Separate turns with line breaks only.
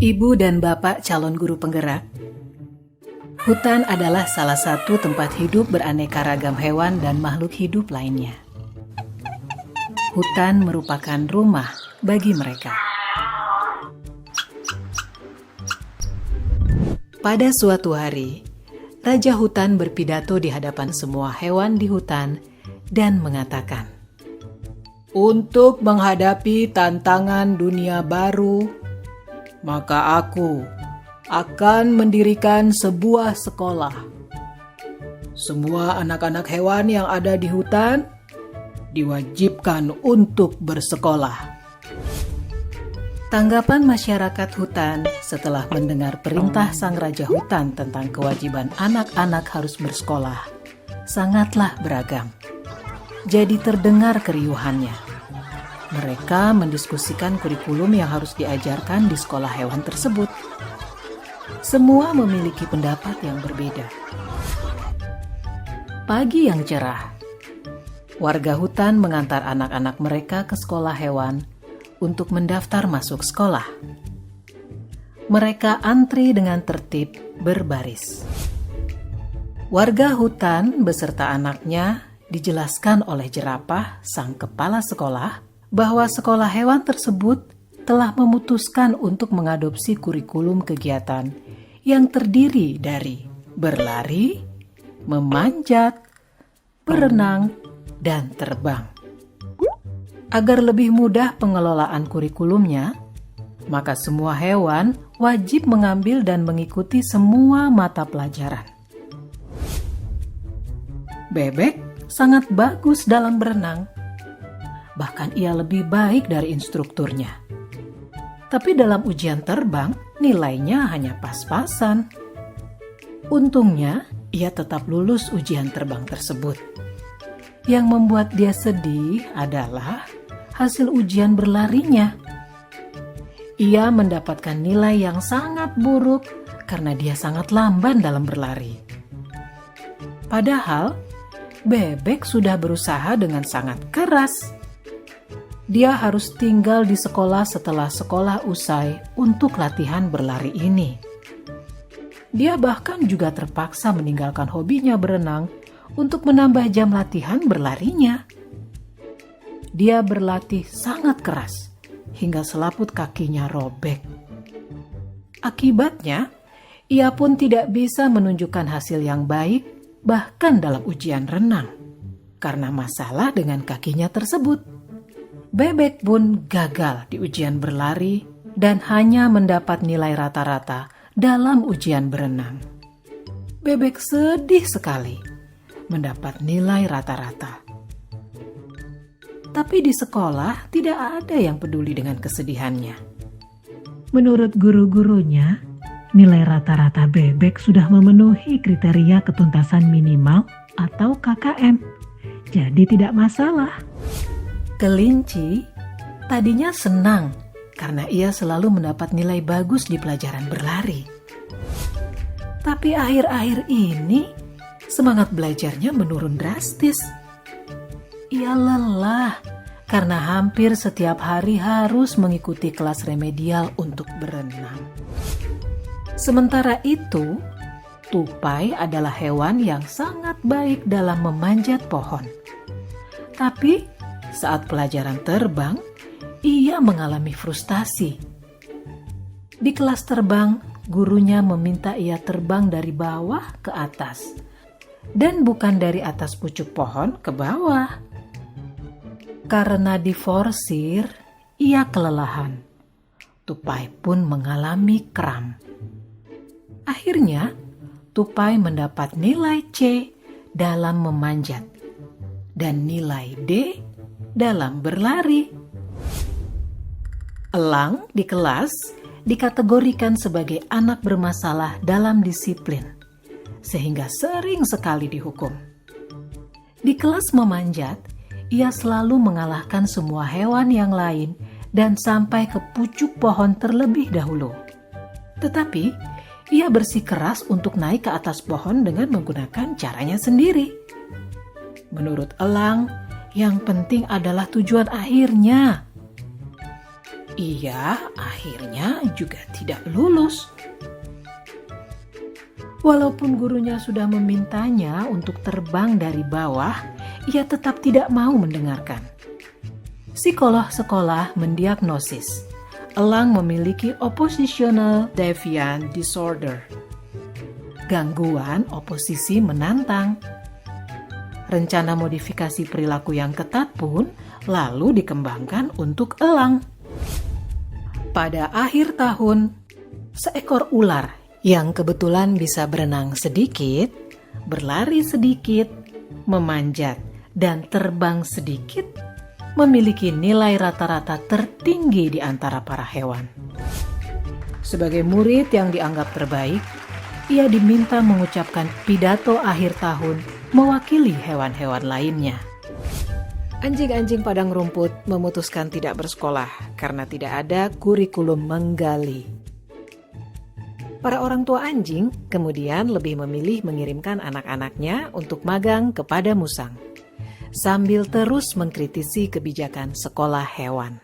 Ibu dan Bapak calon guru penggerak, hutan adalah salah satu tempat hidup beraneka ragam hewan dan makhluk hidup lainnya. Hutan merupakan rumah bagi mereka. Pada suatu hari, Raja Hutan berpidato di hadapan semua hewan di hutan dan mengatakan, "Untuk menghadapi tantangan dunia baru, maka aku akan mendirikan sebuah sekolah. Semua anak-anak hewan yang ada di hutan diwajibkan untuk bersekolah." Tanggapan masyarakat hutan setelah mendengar perintah sang Raja Hutan tentang kewajiban anak-anak harus bersekolah sangatlah beragam. Jadi terdengar keriuhannya. Mereka mendiskusikan kurikulum yang harus diajarkan di sekolah hewan tersebut. Semua memiliki pendapat yang berbeda. Pagi yang cerah, warga hutan mengantar anak-anak mereka ke sekolah hewan untuk mendaftar masuk sekolah. Mereka antri dengan tertib berbaris. Warga hutan beserta anaknya dijelaskan oleh jerapah, sang kepala sekolah, bahwa sekolah hewan tersebut telah memutuskan untuk mengadopsi kurikulum kegiatan yang terdiri dari berlari, memanjat, berenang, dan terbang. Agar lebih mudah pengelolaan kurikulumnya, maka semua hewan wajib mengambil dan mengikuti semua mata pelajaran. Bebek sangat bagus dalam berenang. Bahkan ia lebih baik dari instrukturnya. Tapi dalam ujian terbang, nilainya hanya pas-pasan. Untungnya, ia tetap lulus ujian terbang tersebut. Yang membuat dia sedih adalah hasil ujian berlarinya. Ia mendapatkan nilai yang sangat buruk karena dia sangat lamban dalam berlari. Padahal, bebek sudah berusaha dengan sangat keras. Dia harus tinggal di sekolah setelah sekolah usai untuk latihan berlari ini. Dia bahkan juga terpaksa meninggalkan hobinya berenang untuk menambah jam latihan berlarinya. Dia berlatih sangat keras hingga selaput kakinya robek. Akibatnya, ia pun tidak bisa menunjukkan hasil yang baik bahkan dalam ujian renang karena masalah dengan kakinya tersebut. Bebek pun gagal di ujian berlari dan hanya mendapat nilai rata-rata dalam ujian berenang. Bebek sedih sekali mendapat nilai rata-rata. Tapi di sekolah tidak ada yang peduli dengan kesedihannya.
Menurut guru-gurunya, nilai rata-rata bebek sudah memenuhi kriteria ketuntasan minimal atau KKM. Jadi tidak masalah.
Kelinci tadinya senang karena ia selalu mendapat nilai bagus di pelajaran berlari. Tapi akhir-akhir ini semangat belajarnya menurun drastis. Ia lelah karena hampir setiap hari harus mengikuti kelas remedial untuk berenang. Sementara itu, tupai adalah hewan yang sangat baik dalam memanjat pohon. Tapi saat pelajaran terbang, ia mengalami frustasi. Di kelas terbang, gurunya meminta ia terbang dari bawah ke atas, dan bukan dari atas pucuk pohon ke bawah. Karena diforsir, ia kelelahan. Tupai pun mengalami kram. Akhirnya, tupai mendapat nilai C dalam memanjat dan nilai D dalam berlari. Elang di kelas dikategorikan sebagai anak bermasalah dalam disiplin, sehingga sering sekali dihukum. Di kelas memanjat, ia selalu mengalahkan semua hewan yang lain dan sampai ke pucuk pohon terlebih dahulu. Tetapi, ia bersikeras untuk naik ke atas pohon dengan menggunakan caranya sendiri. Menurut elang, yang penting adalah tujuan akhirnya. ia akhirnya juga tidak lulus. Walaupun gurunya sudah memintanya untuk terbang dari bawah, ia tetap tidak mau mendengarkan. Psikolog sekolah mendiagnosis Elang memiliki oppositional deviant disorder, gangguan oposisi menantang. Rencana modifikasi perilaku yang ketat pun lalu dikembangkan untuk elang. Pada akhir tahun, seekor ular yang kebetulan bisa berenang sedikit, berlari sedikit, memanjat, dan terbang sedikit, memiliki nilai rata-rata tertinggi di antara para hewan. Sebagai murid yang dianggap terbaik, ia diminta mengucapkan pidato akhir tahun mewakili hewan-hewan lainnya. Anjing-anjing padang rumput memutuskan tidak bersekolah karena tidak ada kurikulum menggali. Para orang tua anjing kemudian lebih memilih mengirimkan anak-anaknya untuk magang kepada musang, sambil terus mengkritisi kebijakan sekolah hewan.